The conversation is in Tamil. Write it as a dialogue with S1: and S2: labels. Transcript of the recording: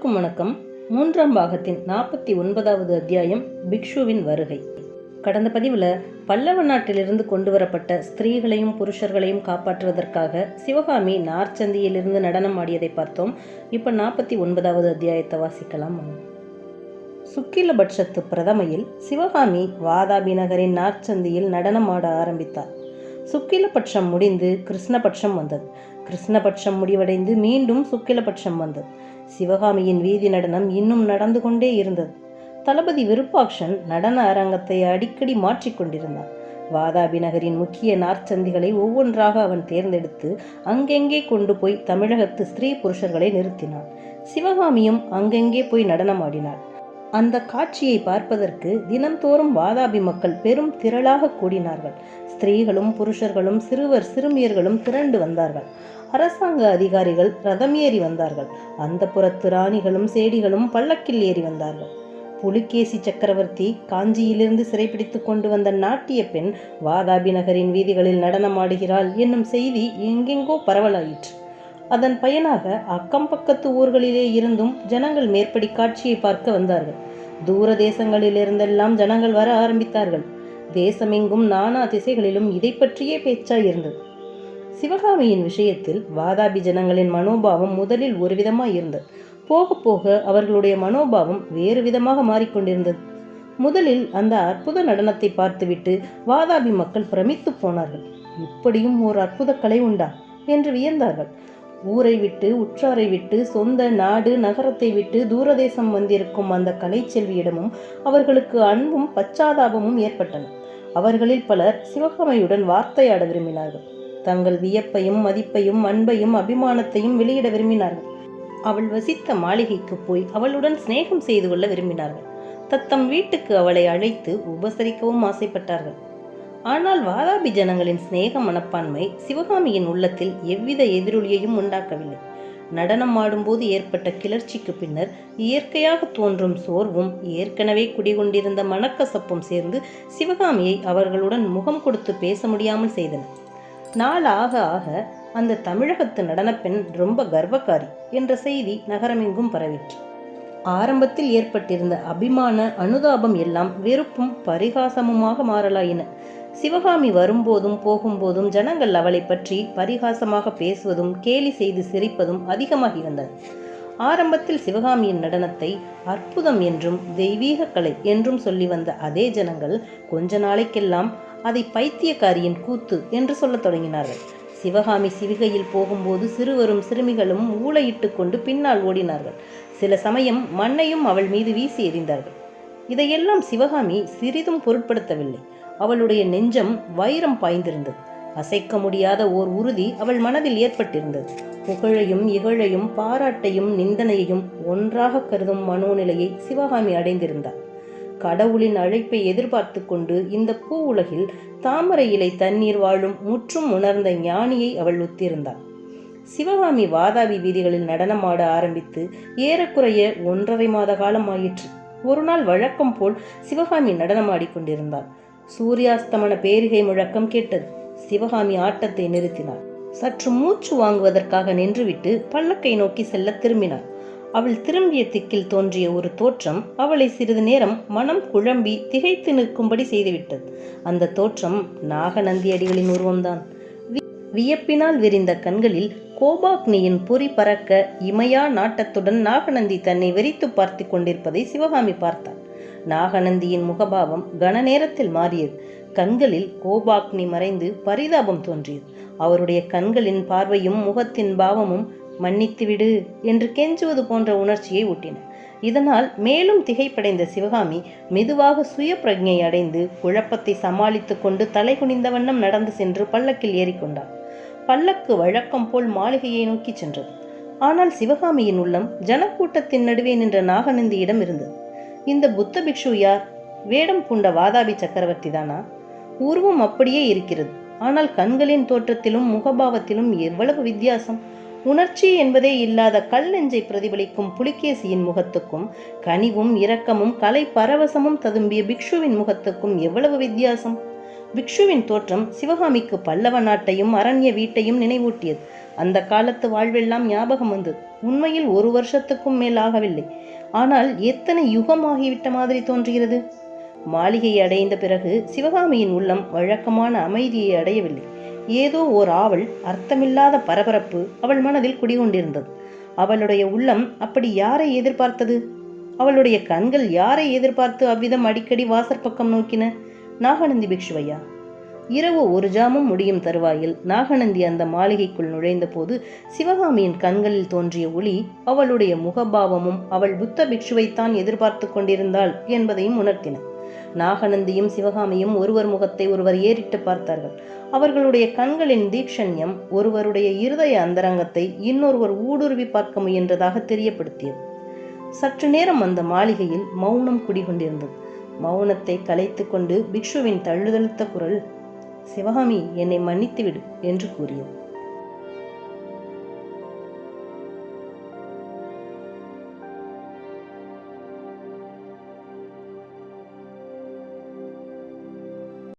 S1: அனைவருக்கும் வணக்கம். 3ஆம் பாகத்தின் 49வது அத்தியாயம் பிக்ஷுவின் வருகை. கடந்த பதிவில் பல்லவ நாட்டிலிருந்து கொண்டு வரப்பட்ட ஸ்திரீகளையும் புருஷர்களையும் காப்பாற்றுவதற்காக சிவகாமி நார்ச்சந்தியிலிருந்து நடனம் ஆடியதை பார்த்தோம். இப்போ 49வது அத்தியாயத்தை வாசிக்கலாம். சுக்கிலபட்சத்து பிரதமையில் சிவகாமி வாதாபி நகரின் நார்ச்சந்தியில் நடனம் ஆட ஆரம்பித்தார். சுக்கிலபட்சம் முடிந்து கிருஷ்ணபட்சம் வந்தது. கிருஷ்ணபட்சம் முடிவடைந்து மீண்டும் சுக்கிலபட்சம் வந்தது. சிவகாமியின் வீதி நடனம் இன்னும் நடந்து கொண்டே இருந்தது. தளபதி விருப்பாக்ஷன் நடன அரங்கத்தை அடிக்கடி மாற்றிக்கொண்டிருந்தான். வாதாபி நகரின் முக்கிய நார்ச்சந்திகளை ஒவ்வொன்றாக அவன் தேர்ந்தெடுத்து அங்கெங்கே கொண்டு போய் தமிழகத்து ஸ்திரீ புருஷர்களை நிறுத்தினான். சிவகாமியும் அங்கெங்கே போய் நடனமாடினாள். அந்த காட்சியை பார்ப்பதற்கு தினந்தோறும் வாதாபி மக்கள் பெரும் திரளாக கூடினார்கள். ஸ்திரீகளும் புருஷர்களும் சிறுவர் சிறுமியர்களும் திரண்டு வந்தார்கள். அரசாங்க அதிகாரிகள் ரதம் ஏறி வந்தார்கள். அந்த புறத்து ராணிகளும் சேடிகளும் பல்லக்கில் ஏறி வந்தார்கள். புலிகேசி சக்கரவர்த்தி காஞ்சியிலிருந்து சிறைப்பிடித்து கொண்டு வந்த நாட்டிய பெண் வாதாபி நகரின் வீதிகளில் நடனமாடுகிறாள் என்னும் செய்தி எங்கெங்கோ பரவலாயிற்று. அதன் பயனாக அக்கம் பக்கத்து ஊர்களிலே இருந்தும் ஜனங்கள் மேற்படி காட்சியை பார்க்க வந்தார்கள். தூர தேசங்களிலிருந்தெல்லாம் ஜனங்கள் வர ஆரம்பித்தார்கள். தேசமெங்கும் நானா திசைகளிலும் இதை பற்றியே பேச்சாயிருந்தது. சிவகாமியின் விஷயத்தில் வாதாபி ஜனங்களின் மனோபாவம் முதலில் ஒரு விதமாய் இருந்தது. போக போக அவர்களுடைய மனோபாவம் வேறு விதமாக மாறிக்கொண்டிருந்தது. முதலில் அந்த அற்புத நடனத்தை பார்த்துவிட்டு வாதாபி மக்கள் பிரமித்து போனார்கள். இப்படியும் ஒரு அற்புத கலை உண்டா என்று வியந்தார்கள். ஊரை விட்டு உற்றாரை விட்டு சொந்த நாடு நகரத்தை விட்டு தூரதேசம் வந்திருக்கும் அந்த கலைச்செல்வியிடமும் அவர்களுக்கு அன்பும் பச்சாதாபமும் ஏற்பட்டன. அவர்களில் பலர் சிவகாமியுடன் வார்த்தையாட விரும்பினார்கள். தங்கள் வியப்பையும் மதிப்பையும் அன்பையும் அபிமானத்தையும் வெளியிட விரும்பினார்கள். அவள் வசித்த மாளிகைக்கு போய் அவளுடன் சிநேகம் செய்து கொள்ள விரும்பினார்கள். தத்தம் வீட்டுக்கு அவளை அழைத்து உபசரிக்கவும் ஆசைப்பட்டார்கள். ஆனால் வாதாபி ஜனங்களின் சிநேக மனப்பான்மை சிவகாமியின் உள்ளத்தில் எவ்வித எதிரொலியையும் உண்டாக்கவில்லை. நடனம் ஆடும்போது ஏற்பட்ட கிளர்ச்சிக்கு பின்னர் இயற்கையாக தோன்றும் சோர்வும் ஏற்கனவே குடிகொண்டிருந்த மனக்கசப்பும் சேர்ந்து சிவகாமியை அவர்களுடன் முகம் கொடுத்து பேச முடியாமல் செய்தன. நாள் ஆக ஆக அந்த தமிழகத்து நடனப்பெண் ரொம்ப கர்வக்காரி என்ற செய்தி நகரமெங்கும் பரவிற்று. ஆரம்பத்தில் ஏற்பட்டிருந்த அபிமான அனுதாபம் எல்லாம் வெறுப்பும் பரிகாசமுமாக மாறலாயின. சிவகாமி வரும்போதும் போகும்போதும் ஜனங்கள் அவளை பற்றி பரிகாசமாக பேசுவதும் கேலி செய்து சிரிப்பதும் அதிகமாகி வந்தது. ஆரம்பத்தில் சிவகாமியின் நடனத்தை அற்புதம் என்றும் தெய்வீக கலை என்றும் சொல்லி வந்த அதே ஜனங்கள் கொஞ்ச நாளைக்கெல்லாம் அதை பைத்தியக்காரியின் கூத்து என்று சொல்லத் தொடங்கினார்கள். சிவகாமி சிவிகையில் போகும்போது சிறுவரும் சிறுமிகளும் ஊளையிட்டு கொண்டு பின்னால் ஓடினார்கள். சில சமயம் மண்ணையும் அவள் மீது வீசி எறிந்தார்கள். இதையெல்லாம் சிவகாமி சிறிதும் பொருட்படுத்தவில்லை. அவளுடைய நெஞ்சம் வைரம் பாய்ந்திருந்தது. அசைக்க முடியாத ஓர் உறுதி அவள் மனதில் ஏற்பட்டிருந்தது. புகழையும் இகழையும் பாராட்டையும் நிந்தனையையும் ஒன்றாக கருதும் மனோநிலையை சிவகாமி அடைந்திருந்தாள். கடவுளின் அழைப்பை எதிர்பார்த்து கொண்டு இந்த பூ உலகில் தாமரை இலை தண்ணீர் வாழும் முற்றும் உணர்ந்த ஞானியை அவள் ஒத்திருந்தாள். சிவகாமி வாதாபி வீதிகளில் நடனமாட ஆரம்பித்து ஏறக்குறைய 1.5 மாத காலம் ஆயிற்று. ஒரு நாள் வழக்கம் போல் சிவகாமி நடனமாடிக்கொண்டிருந்தாள். சூரியாஸ்தமன பேரிகை முழக்கம் கேட்டது. சிவகாமி ஆட்டத்தை நிறுத்தினாள். சற்று மூச்சு வாங்குவதற்காக நின்றுவிட்டு பல்லக்கை நோக்கி செல்ல திரும்பினாள். அவள் திரும்பிய திக்கில் தோன்றிய ஒரு தோற்றம் அவளை சிறிது நேரம் மனம் குழம்பி திகைத்து நிற்கும்படி செய்துவிட்டது. அந்த தோற்றம் நாகநந்தியடிகளின் உருவம்தான். வியப்பினால் விரிந்த கண்களில் கோபாக்னியின் பொறி பறக்க இமையா நாட்டத்துடன் நாகநந்தி தன்னை வெறித்து பார்த்து கொண்டிருப்பதை சிவகாமி பார்த்தாள். நாகநந்தியின் முகபாவம் கன நேரத்தில் மாறியது. கண்களில் கோபாக்னி மறைந்து பரிதாபம் தோன்றியது. அவருடைய கண்களின் பார்வையும் முகத்தின் பாவமும் மன்னித்துவிடு என்று கெஞ்சுவது போன்ற உணர்ச்சியை ஊட்டின. இதனால் மேலும் திகைப்படைந்த சிவகாமி மெதுவாக சுய பிரஜை அடைந்து குழப்பத்தை சமாளித்து கொண்டு தலை குனிந்த வண்ணம் நடந்து சென்று பல்லக்கில் ஏறிக்கொண்டாள். பல்லக்கு வழக்கம் போல் மாளிகையை நோக்கி சென்றது. ஆனால் சிவகாமியின் உள்ளம் ஜனக்கூட்டத்தின் நடுவே நின்ற நாகநந்தியிடம் இருந்தது. இந்த புத்த பிக்ஷு யார்? வேடம் பூண்ட வாதாபி சக்கரவர்த்தி தானா? உருவம் அப்படியே இருக்கிறது. ஆனால் கண்களின் தோற்றத்திலும் முகபாவத்திலும் எவ்வளவு வித்தியாசம்! உணர்ச்சி என்பதே இல்லாத கல் நெஞ்சை பிரதிபலிக்கும் புலிகேசியின் முகத்துக்கும் கனிவும் இரக்கமும் கலை பரவசமும் ததும்பிய பிக்ஷுவின் முகத்துக்கும் எவ்வளவு வித்தியாசம்! பிக்ஷுவின் தோற்றம் சிவகாமிக்கு பல்லவ நாட்டையும் அரண்ய வீட்டையும் நினைவூட்டியது. அந்த காலத்து வாழ்வெல்லாம் ஞாபகம் வந்தது. உண்மையில் 1 வருஷத்துக்கும் மேல் ஆகவில்லை. ஆனால் எத்தனை யுகம் ஆகிவிட்ட மாதிரி தோன்றுகிறது. மாளிகையை அடைந்த பிறகு சிவகாமியின் உள்ளம் வழக்கமான அமைதியை அடையவில்லை. ஏதோ ஓர் ஆவல், அர்த்தமில்லாத பரபரப்பு அவள் மனதில் குடிகொண்டிருந்தது. அவளுடைய உள்ளம் அப்படி யாரை எதிர்பார்த்தது? அவளுடைய கண்கள் யாரை எதிர்பார்த்து அவ்விதம் அடிக்கடி வாசற்பக்கம் நோக்கின? நாகநந்தி பிக்ஷுவையா? இரவு 1 ஜாமம் முடியும் தருவாயில் நாகநந்தி அந்த மாளிகைக்குள் நுழைந்த போது சிவகாமியின் கண்களில் தோன்றிய ஒளி அவளுடைய முகபாவமும் அவள் புத்த பிக்ஷுவைத்தான் எதிர்பார்த்து கொண்டிருந்தாள் என்பதையும் உணர்த்தின. நாகநந்தியும் சிவகாமியும் ஒருவர் முகத்தை ஒருவர் ஏறிட்டு பார்த்தார்கள். அவர்களுடைய கண்களின் தீக்ஷண்யம் ஒருவருடைய இருதய அந்தரங்கத்தை இன்னொருவர் ஊடுருவி பார்க்க முயன்றதாக தெரியப்படுத்தியது. சற்று நேரம் அந்த மாளிகையில் மௌனம் குடிகொண்டிருந்தது. மௌனத்தை கலைத்து கொண்டு பிக்ஷுவின் தழுதழுத்த குரல், "சிவகாமி, என்னை மன்னித்துவிடு" என்று கூறியது.